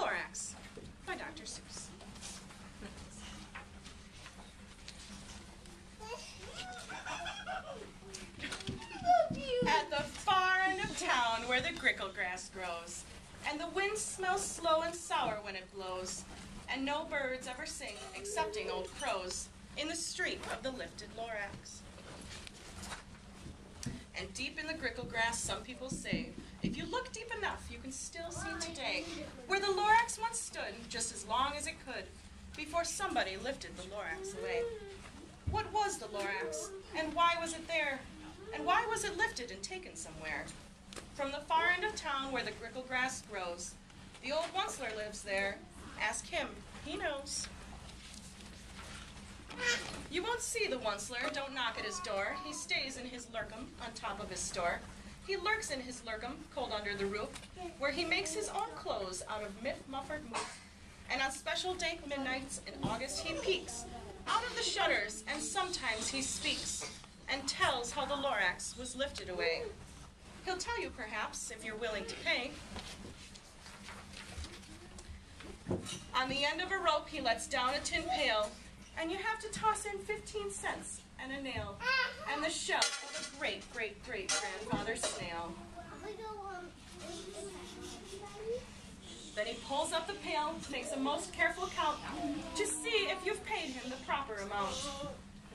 Lorax by Dr. Seuss. At the far end of town where the grickle grass grows, and the wind smells slow and sour when it blows, and no birds ever sing excepting old crows in the street of the lifted Lorax. And deep in the grickle grass, some people say, if you look deep enough, you can still see today where the Lorax once stood just as long as it could before somebody lifted the Lorax away. What was the Lorax, and why was it there? And why was it lifted and taken somewhere? From the far end of town where the grickle grass grows, the old Onceler lives there. Ask him, he knows. You won't see the Onceler, don't knock at his door. He stays in his lurkum on top of his store. He lurks in his lurkum, cold under the roof, where he makes his own clothes out of muffered moof. And on special dank midnights in August he peeks out of the shutters, and sometimes he speaks and tells how the Lorax was lifted away. He'll tell you perhaps, if you're willing to pay. On the end of a rope he lets down a tin pail, and you have to toss in 15 cents and a nail, and the shell of a great-great-great-grandfather snail. Then he pulls up the pail, makes a most careful count to see if you've paid him the proper amount.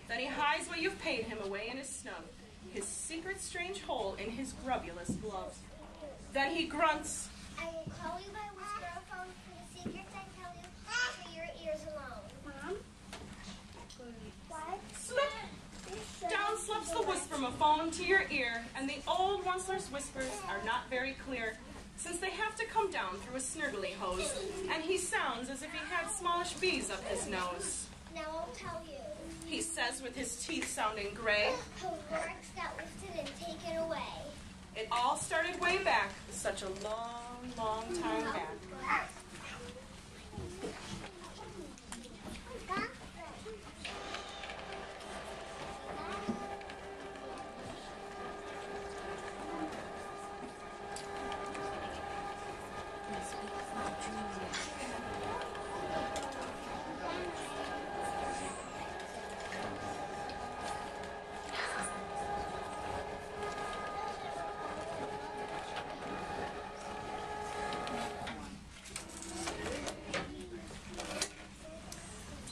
Then he hides what you've paid him away in his snub, his secret strange hole in his grubulous glove. Then he grunts, I will call you by whisperophone for the secrets I tell you for your ears alone. Mom? What? Slip! Down slips the whisperophone to your ear, and the old Onceler's whispers are not very clear, since they have to come down through a snurgly hose, and he sounds as if he had smallish bees up his nose. Now I'll tell you. He says with his teeth sounding gray, How Lorax got lifted and taken away. It all started way back, such a long, long time back.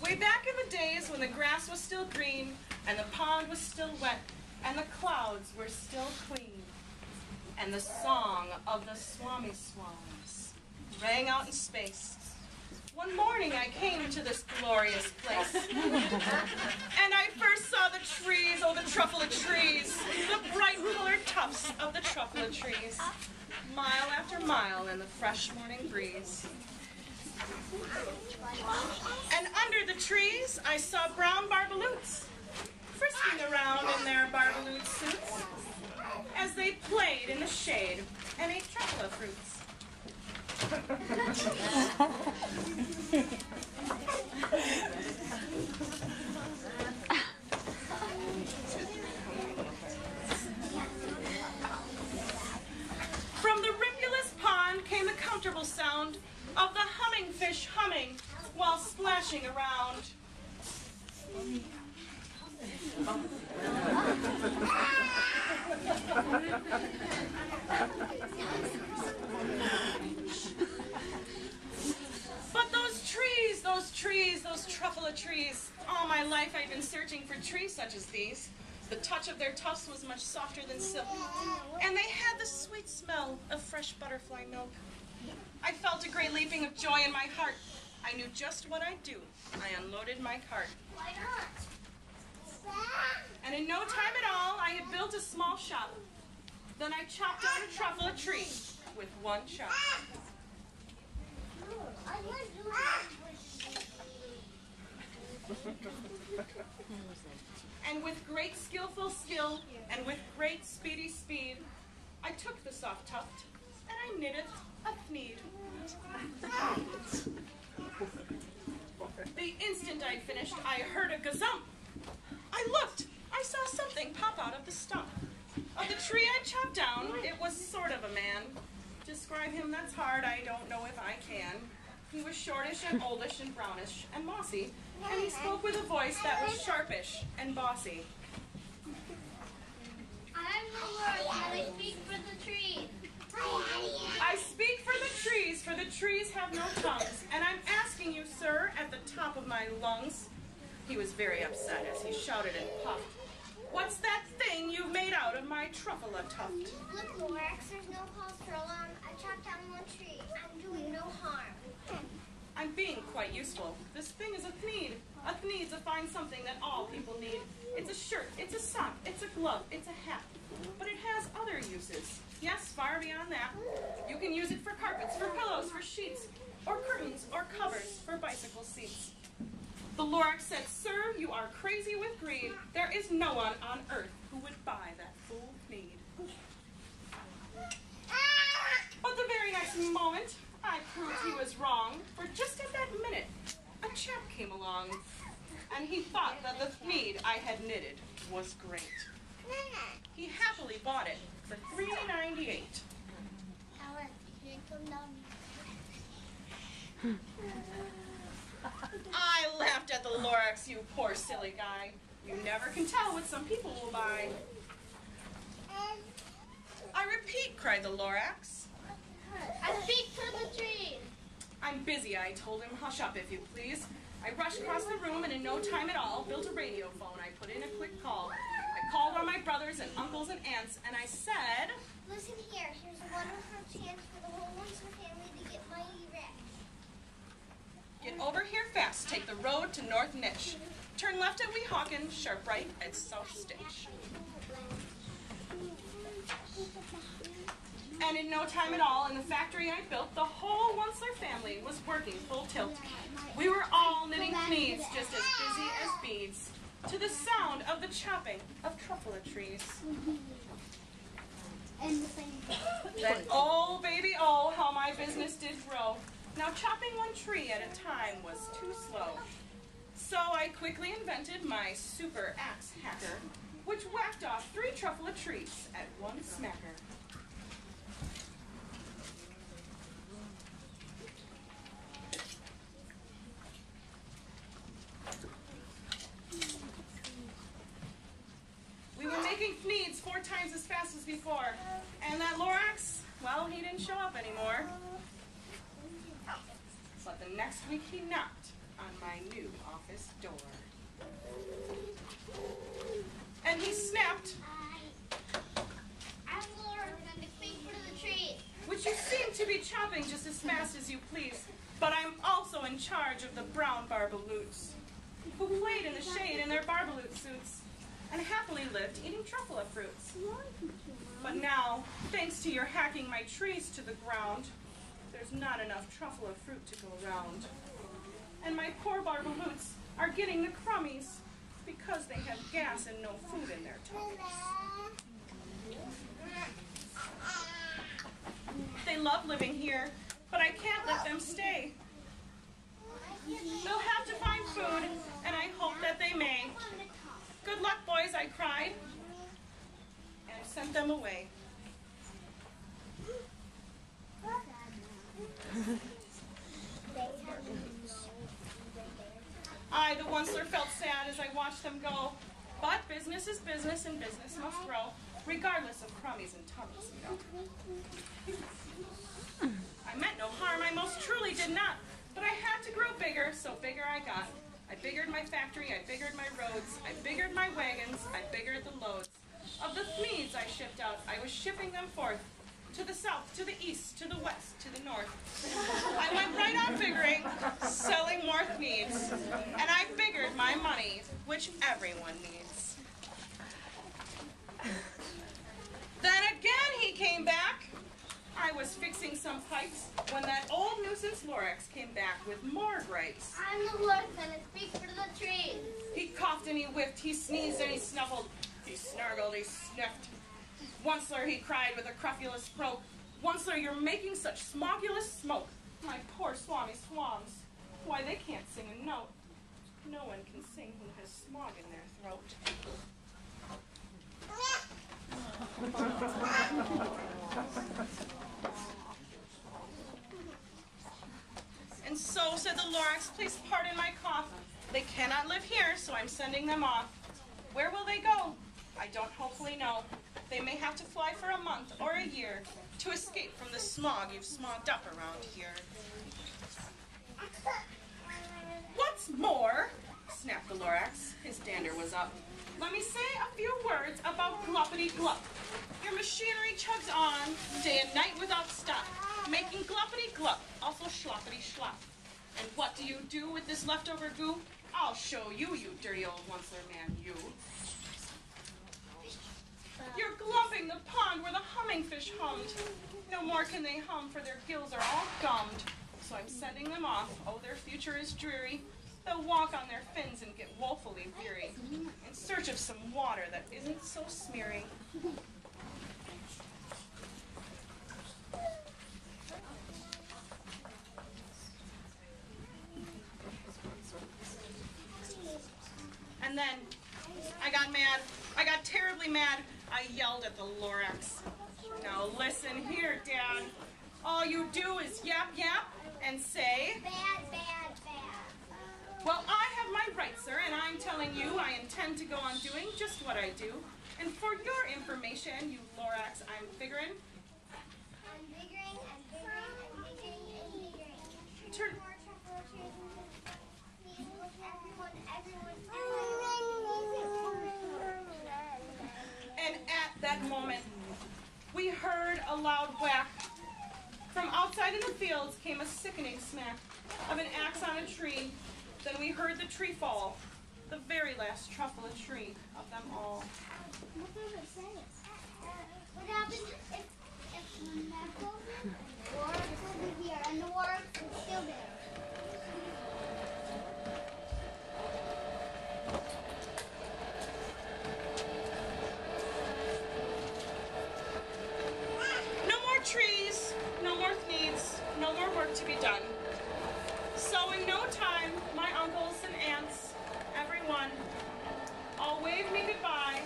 Way back in the days when the grass was still green, and the pond was still wet, and the clouds were still clean, and the song of the Swami Swans rang out in space. One morning I came to this glorious place, and I first saw the trees, oh the truffle of trees, the bright colored tufts of the truffle of trees, mile after mile in the fresh morning breeze. And under the trees I saw brown barbaloots, frisking around in their barbaloot suits, as they played in the shade and ate truffle fruits. From the ripulous pond came the comfortable sound of the humming fish humming while splashing around. But those truffle trees, all my life I've been searching for trees such as these. The touch of their tufts was much softer than silk, and they had the sweet smell of fresh butterfly milk. I felt a great leaping of joy in my heart. I knew just what I'd do. I unloaded my cart. Why not? And in no time at all, I had built a small shop. Then I chopped down a truffle tree with one chop. And with great skillful skill, and with great speedy speed, I took the soft tuft, and I knitted a thneed. The instant I finished, I heard a gazump. I looked. I saw something pop out of the stump. Of the tree I chopped down, it was sort of a man. Describe him, that's hard, I don't know if I can. He was shortish and oldish and brownish and mossy, and he spoke with a voice that was sharpish and bossy. I'm the Lord, and I speak for the trees. I speak for the trees have no tongues, and I'm asking you, sir, at the top of my lungs. He was very upset as he shouted and puffed. What's that thing you've made out of my truffle tuft? Look, Lorax, there's no cause for alarm. I chopped down one tree. I'm doing no harm. I'm being quite useful. This thing is a thneed. A thneed's a fine something that all people need. It's a shirt, it's a sock, it's a glove, it's a hat. But it has other uses. Yes, far beyond that. You can use it for carpets, for pillows, for sheets, or curtains, or covers, for bicycle seats. The Lorax said, sir, you are crazy with greed. There is no one on earth who would buy that fool thneed. But the very next moment, I proved he was wrong, for just at that minute, a chap came along, and he thought that the thneed I had knitted was great. He happily bought it for $3.98. Alice, you can come down. I laughed at the Lorax, you poor silly guy. You never can tell what some people will buy. I repeat, cried the Lorax. I speak for the trees. I'm busy, I told him. Hush up, if you please. I rushed across the room and in no time at all built a radio phone. I put in a quick call. I called on my brothers and uncles and aunts, and I said, Listen here, here's a wonderful chance for the whole Winslow family to get money rich. get over here fast. Take the road to North Niche. Turn left at Weehawken, sharp right at South Stitch. And in no time at all, in the factory I built, the whole Wunsler family was working full tilt. We were all knitting thneeds, just as busy as beads, to the sound of the chopping of truffle trees. Then, oh, baby, oh, how my business did grow. Now chopping one tree at a time was too slow. So I quickly invented my super axe hacker, which whacked off 3 truffle trees at one smacker. We were making thneeds 4 times as fast as before, and that Lorax, well, he didn't show up anymore. But the next week he knocked on my new office door. And he snapped, I'm Laura, and I speak for the trees. which you seem to be chopping just as fast as you please, but I'm also in charge of the brown barbaloots, who played in the shade in their barbaloot suits, and happily lived eating truffle fruits. But now, thanks to your hacking my trees to the ground, there's not enough truffle fruit to go around. And my poor barbaloots are getting the crummies because they have gas and no food in their tummies. They love living here, but I can't let them stay. They'll have to find food, and I hope that they may. Good luck, boys, I cried, and sent them away. I, the Wunsler, felt sad as I watched them go, but business is business, and business must grow, regardless of crummies and tummies, you know. I meant no harm, I most truly did not, but I had to grow bigger, so bigger I got. I biggered my factory, I biggered my roads, I biggered my wagons, I biggered the loads. Of the thneeds I shipped out, I was shipping them forth, to the south, to the east, to the west, to the north. I went right on figuring, selling more thneeds, and I figured my money, which everyone needs. Then again he came back. I was fixing some pipes when that old nuisance Lorax came back with more gripes. I'm the Lord, and I speak for the trees. He coughed and he whiffed, he sneezed and he snuffled, he snargled, he sniffed. Wunsler, he cried with a crufulous croak, Wunsler, you're making such smogulous smoke. My poor swami swans, why they can't sing a note. No one can sing who has smog in their throat. And the Lorax, please pardon my cough. They cannot live here, so I'm sending them off. Where will they go? I don't hopefully know. They may have to fly for a month or a year to escape from the smog you've smogged up around here. What's more, snapped the Lorax. His dander was up. Let me say a few words about Gluppity Glup. Your machinery chugs on, day and night without stop, making Gluppity Glup, also Schloppity Schlop. And what do you do with this leftover goo? I'll show you, you dirty old once-er man, you. You're glumping the pond where the humming fish hummed. No more can they hum, for their gills are all gummed. So I'm sending them off. Oh, their future is dreary. They'll walk on their fins and get woefully weary, in search of some water that isn't so smeary. And then I got mad. I got terribly mad. I yelled at the Lorax. Now listen here, Dad. All you do is yap yap and say, Bad, bad, bad. well, I have my rights, sir, and I'm telling you I intend to go on doing just what I do. And for your information, you Lorax, I'm figuring. I'm biggering and biggering and biggering and biggering. Turn. More truffle trees and look, everyone. And at that moment, we heard a loud whack. From outside in the fields came a sickening smack of an axe on a tree. Then we heard the tree fall, the very last truffle tree of them all. What happens if one back over, the Lorax will be here, and the Lorax is still there? No more trees, no more needs, no more work to be done. So in no time, my uncles and aunts, everyone, all waved me goodbye.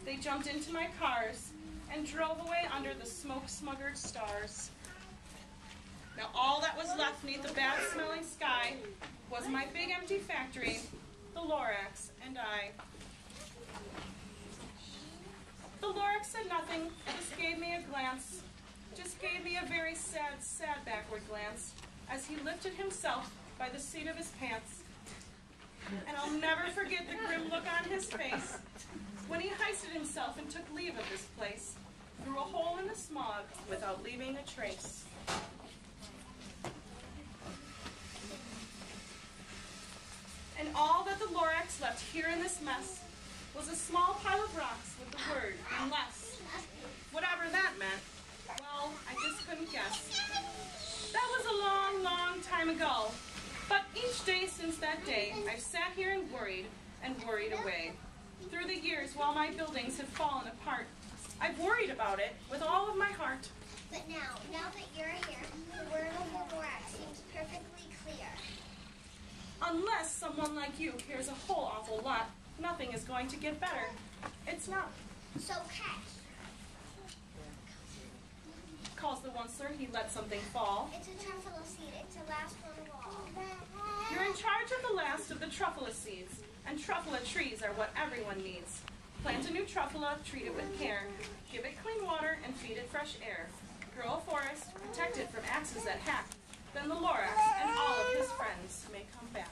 They jumped into my cars and drove away under the smoke-smuggered stars. Now all that was left beneath the bad-smelling sky was my big empty factory, the Lorax, and I. The Lorax said nothing, just gave me a glance, just gave me a very sad, sad backward glance as he lifted himself by the seat of his pants. And I'll never forget the grim look on his face when he hoisted himself and took leave of this place through a hole in the smog without leaving a trace. And all that the Lorax left here in this mess was a small pile of rocks with the word unless. Whatever that meant, well, I just couldn't guess. That was a long, long time ago. But each day since that day, I've sat here and worried away. Through the years, while my buildings have fallen apart, I've worried about it with all of my heart. But now that you're here, the word of the Lorax seems perfectly clear. Unless someone like you cares a whole awful lot, nothing is going to get better. It's not. So catch. Calls the once-er, he let something fall. It's a truffle seed. It's the last one of all. You're in charge of the last of the truffula seeds, and truffula trees are what everyone needs. Plant a new truffula, treat it with care. Give it clean water and feed it fresh air. Grow a forest, protect it from axes that hack. Then the Lorax and all of his friends may come back.